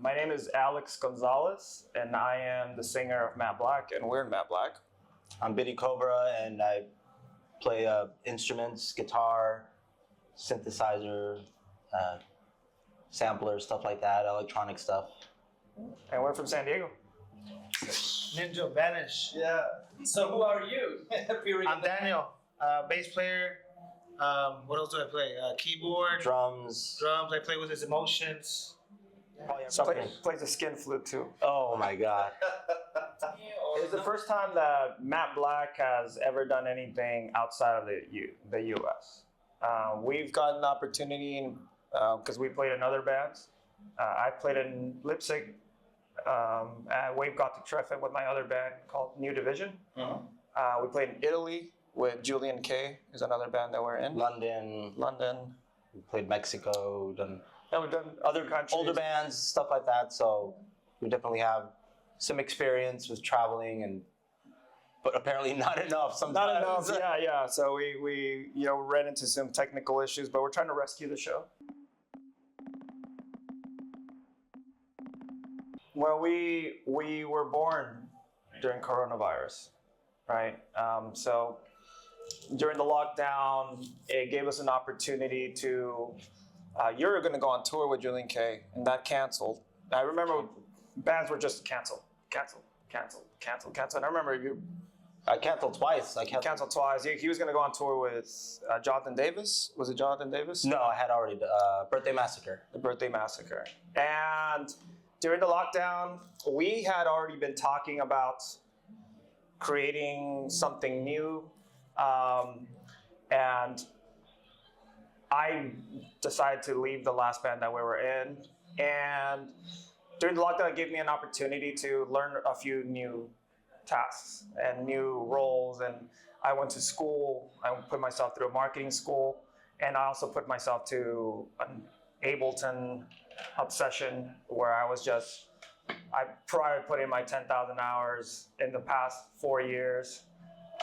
My name is Alex Gonzalez, and I am the singer of Matt Black, and we're in Matt Black. I'm Biddy Cobra, and I play instruments, guitar, synthesizer, sampler, stuff like that, electronic stuff. And we're from San Diego. Ninja Vanish. Yeah. So who are you? I'm Daniel, bass player. What else do I play? Keyboard, Drums. drums. I play with his emotions. Plays the skin flute too. Oh my God. It's the first time that Matt Black has ever done anything outside of the U.S. We've gotten the opportunity because we played in other bands. I played in BLVCK. And Wave got to trip it with my other band called New Division. We played in Italy with Julian K. is another band that we're in. London. We played Mexico. We've done other countries. Older bands, stuff like that. So we definitely have some experience with traveling, but apparently not enough sometimes. Not enough. Yeah. So we ran into some technical issues, but we're trying to rescue the show. Well, we were born during coronavirus, right? So during the lockdown, it gave us an opportunity to. You were going to go on tour with Julian K, and that canceled. I remember bands were just canceled. And I remember I canceled twice. canceled twice. He was going to go on tour with Jonathan Davis. Was it Jonathan Davis? No, I had already Birthday Massacre. The Birthday Massacre. And during the lockdown, we had already been talking about creating something new. And I decided to leave the last band that we were in. And during the lockdown, it gave me an opportunity to learn a few new tasks and new roles. And I went to school. I put myself through a marketing school. And I also put myself to an Ableton obsession where I probably put in my 10,000 hours in the past 4 years.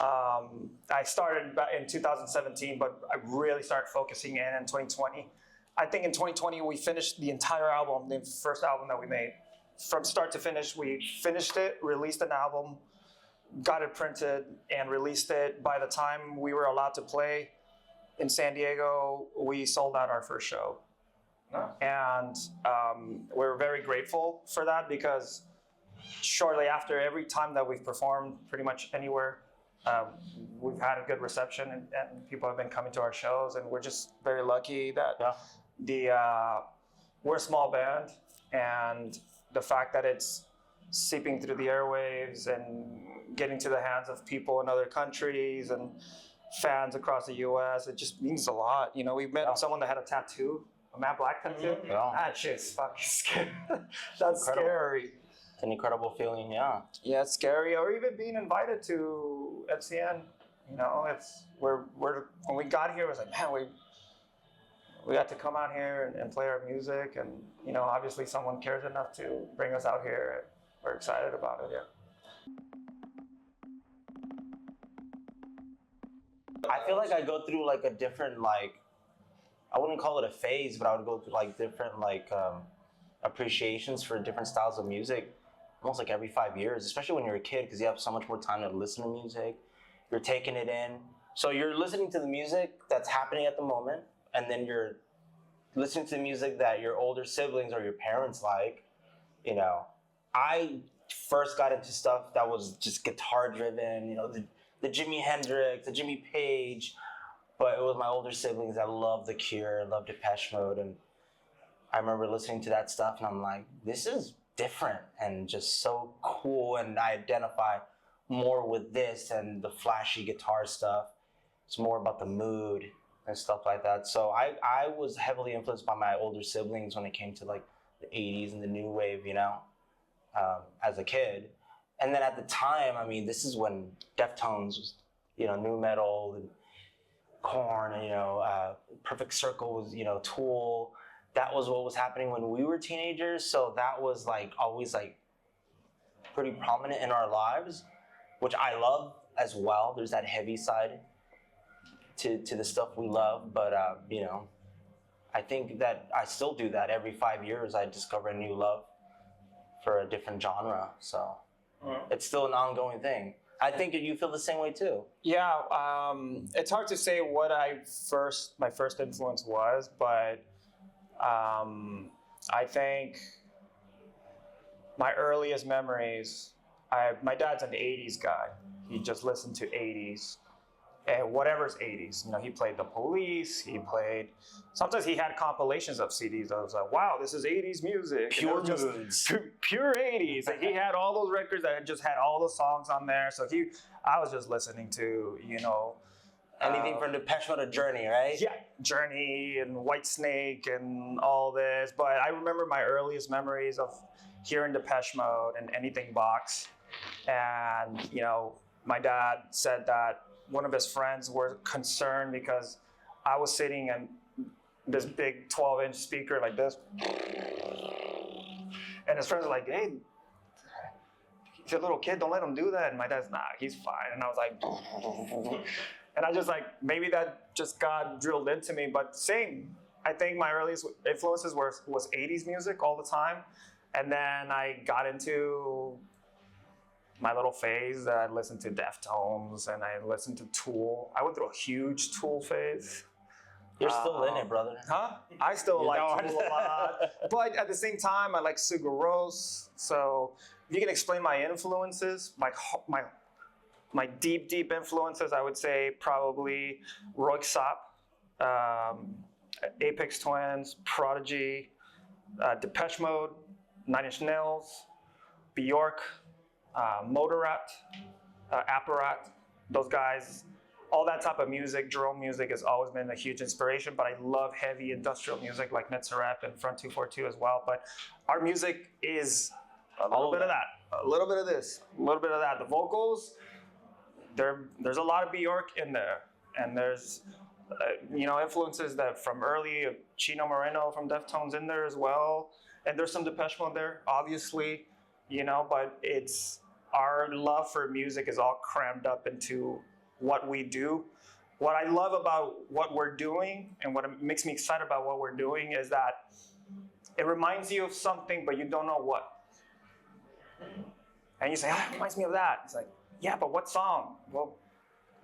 I started in 2017, but I really started focusing in 2020. I think in 2020, we finished the entire album, the first album that we made. From start to finish, we finished it, released an album, got it printed, and released it. By the time we were allowed to play in San Diego, we sold out our first show. And we're very grateful for that because shortly after, every time that we've performed pretty much anywhere, we've had a good reception and people have been coming to our shows, and we're just very lucky that we're a small band, and the fact that it's seeping through the airwaves and getting to the hands of people in other countries and fans across the U.S., it just means a lot. We met someone that had a tattoo, a Matt Black tattoo. Yeah. That shit's fucking scary. That's Incredible. Scary. It's an incredible feeling, yeah. Yeah, it's scary. Or even being invited to FCN. When we got here, it was like, man, we got to come out here and play our music, and obviously someone cares enough to bring us out here. We're excited about it. Yeah. I feel like I go through like a different I wouldn't call it a phase, but I would go through like different appreciations for different styles of music almost like every 5 years, especially when you're a kid because you have so much more time to listen to music. You're taking it in. So you're listening to the music that's happening at the moment, and then you're listening to the music that your older siblings or your parents like. I first got into stuff that was just guitar driven, the Jimi Hendrix, the Jimmy Page, but it was my older siblings that loved The Cure, loved Depeche Mode, and I remember listening to that stuff and I'm like, this is different and just so cool, and I identify more with this and the flashy guitar stuff. It's more about the mood and stuff like that. So I was heavily influenced by my older siblings when it came to like the 80s and the new wave, as a kid. And then at the time, this is when Deftones was, new metal, and Korn, and, Perfect Circle was, Tool. That was what was happening when we were teenagers. So that was always pretty prominent in our lives, which I love as well. There's that heavy side to the stuff we love, but I think that I still do that. Every 5 years I discover a new love for a different genre. So it's still an ongoing thing. I think you feel the same way too. Yeah, it's hard to say what my first influence was, but I think my earliest memories. My dad's an '80s guy. He just listened to '80s. And whatever's 80s. You know, he played The Police, sometimes he had compilations of CDs. I was like, wow, this is 80s music. Pure And it was moods. pure 80s. And he had all those records that just had all the songs on there. So I was just listening to, Anything from Depeche Mode to Journey, right? yeah, Journey and Whitesnake and all this. But I remember my earliest memories of hearing Depeche Mode and Anything Box. And, my dad said that one of his friends were concerned because I was sitting in this big 12-inch speaker like this. And his friends were like, hey, he's a little kid, don't let him do that. And my dad's, nah, he's fine. And I was like, and I just like, maybe that just got drilled into me. But same, I think my earliest influences was 80s music all the time. And then I got into my little phase that I listened to Deftones and I listened to Tool. I went through a huge Tool phase. You're still in it, brother. Huh? I still like don't. Tool a lot. But at the same time, I like Sigur Rós. So if you can explain my influences, my deep influences, I would say probably Röyksopp, Aphex Twins, Prodigy, Depeche Mode, Nine Inch Nails, Bjork, Motorrat, Apparat, those guys, all that type of music, drone music has always been a huge inspiration, but I love heavy industrial music like Nitzarep and Front 242 as well. But our music is a little bit of that, a little bit of this, a little bit of that. The vocals, there's a lot of Bjork in there, and there's influences that from early Chino Moreno from Deftones in there as well, and there's some Depeche Mode there, obviously, but it's our love for music is all crammed up into what we do. What I love about what we're doing and what makes me excited about what we're doing is that it reminds you of something, but you don't know what. And you say, it reminds me of that. It's like, yeah, but what song? Well,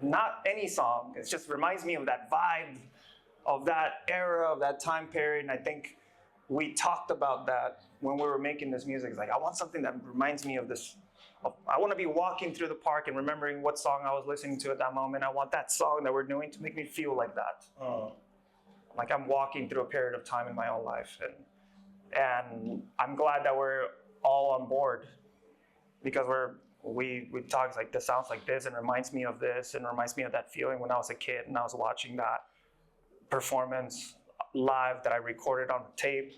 not any song. It just reminds me of that vibe, of that era, of that time period. And I think we talked about that when we were making this music. It's like, I want something that reminds me of this. I want to be walking through the park and remembering what song I was listening to at that moment. I want that song that we're doing to make me feel like that. Like I'm walking through a period of time in my own life. And I'm glad that we're all on board because we talk, it's like, this sounds like this and reminds me of this and reminds me of that feeling when I was a kid and I was watching that performance live that I recorded on tape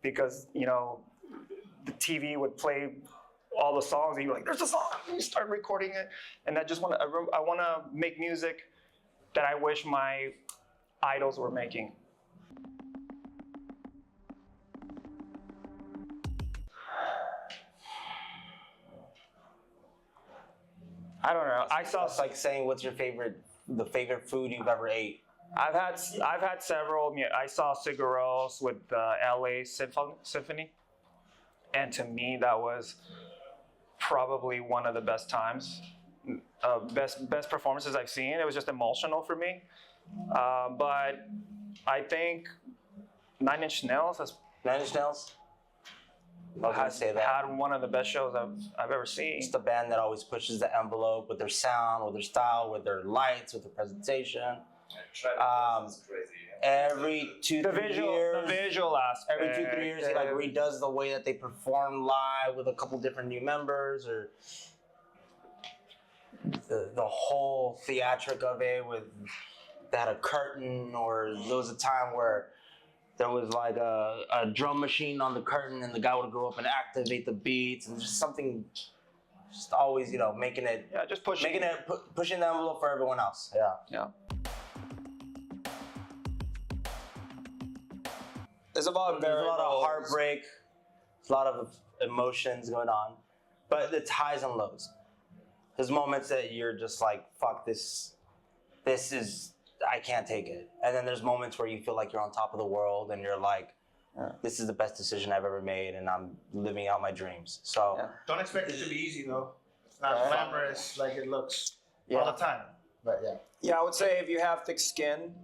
because, the TV would play all the songs and you're like, there's a song, and you start recording it. And I want to make music that I wish my idols were making. I don't know. It's like saying what's the favorite food you've ever ate. I've had several. I saw Sigur Rós with the LA Symphony, and to me that was probably one of the best times, best performances I've seen. It was just emotional for me. But I think Nine Inch Nails has had one of the best shows I've ever seen. It's the band that always pushes the envelope with their sound, with their style, with their lights, with their presentation. Every 2-3 years, the visual aspect. every 2-3 years, he like redoes the way that they perform live with a couple different new members, or the whole theatric of it. With they had a curtain, or there was a time where there was like a drum machine on the curtain, and the guy would go up and activate the beats, and just something, just always making it, pushing the envelope for everyone else. Yeah. There's a lot of heartbreak, a lot of emotions going on, but it's highs and lows. There's moments that you're just like, fuck this is, I can't take it. And then there's moments where you feel like you're on top of the world and you're like, this is the best decision I've ever made, and I'm living out my dreams. So Yeah. Don't expect it to be easy though. It's not Right. glamorous like it looks Yeah. all the time. But yeah. Yeah, I would say if you have thick skin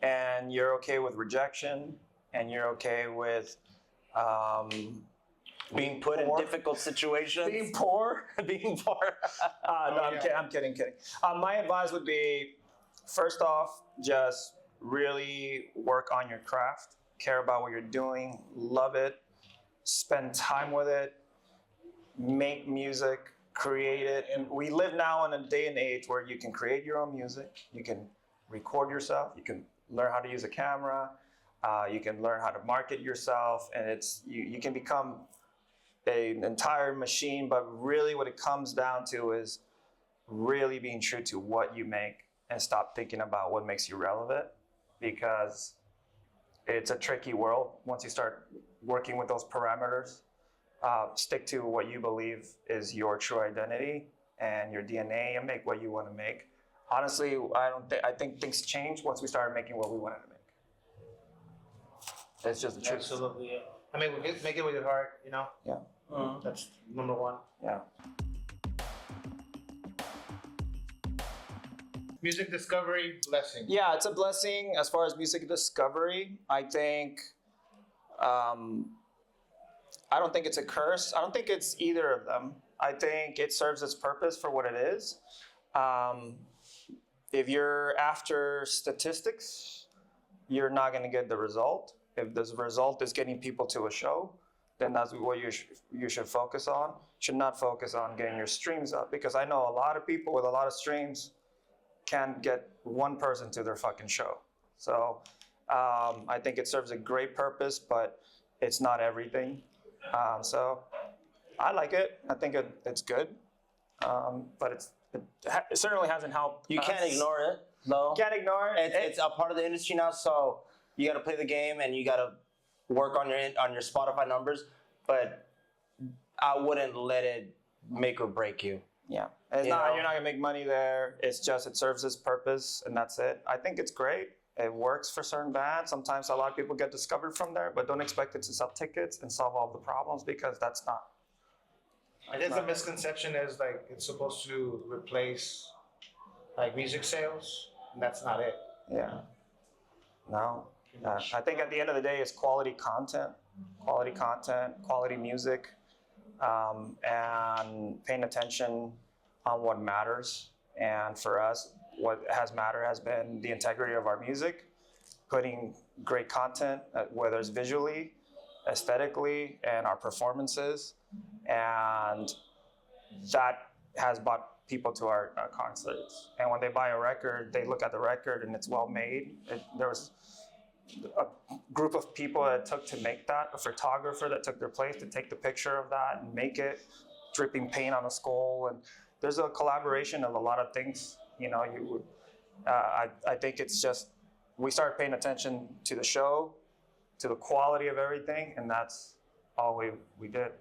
and you're okay with rejection and you're okay with being put in poor. difficult situations, being poor. being poor. No, I'm kidding. My advice would be, first off, just really work on your craft, care about what you're doing, love it, spend time with it, make music, create it. And we live now in a day and age where you can create your own music, you can record yourself, you can learn how to use a camera, you can learn how to market yourself, and you can become an entire machine. But really what it comes down to is really being true to what you make and stop thinking about what makes you relevant, because it's a tricky world once you start working with those parameters. Stick to what you believe is your true identity and your DNA, and make what you want to make. Honestly, I think things change once we started making what we wanted to make. It's just the truth. Absolutely. Yeah. I mean, make it with your heart, you know? Yeah. That's number one. Yeah. Music discovery, blessing. Yeah, it's a blessing as far as music discovery. I think, I don't think it's a curse. I don't think it's either of them. I think it serves its purpose for what it is. If you're after statistics, you're not going to get the result. If the result is getting people to a show, then that's what you should focus on. You should not focus on getting your streams up, because I know a lot of people with a lot of streams can't get one person to their fucking show. So I think it serves a great purpose, but it's not everything. So I like it. I think it's good, but it certainly hasn't helped. You can't ignore it, though. Can't ignore it. It's a part of the industry now, so you got to play the game and you got to work on your Spotify numbers. But I wouldn't let it make or break you. Yeah, You know? you're not gonna make money there. It's just it serves its purpose, and that's it. I think it's great. It works for certain bands. Sometimes a lot of people get discovered from there, but don't expect it to sell tickets and solve all the problems, because that's not. I guess the misconception is like it's supposed to replace like music sales, and that's not it. Yeah. No. I think at the end of the day, it's quality content, quality music, and paying attention on what matters. And for us, what has mattered has been the integrity of our music, putting great content, whether it's visually, aesthetically, and our performances. And that has brought people to our concerts. And when they buy a record, they look at the record and it's well made. There was a group of people that took to make that, a photographer that took their place to take the picture of that and make it, dripping paint on a skull. And there's a collaboration of a lot of things. You know, I think it's just, we started paying attention to the show, to the quality of everything, and that's all we did.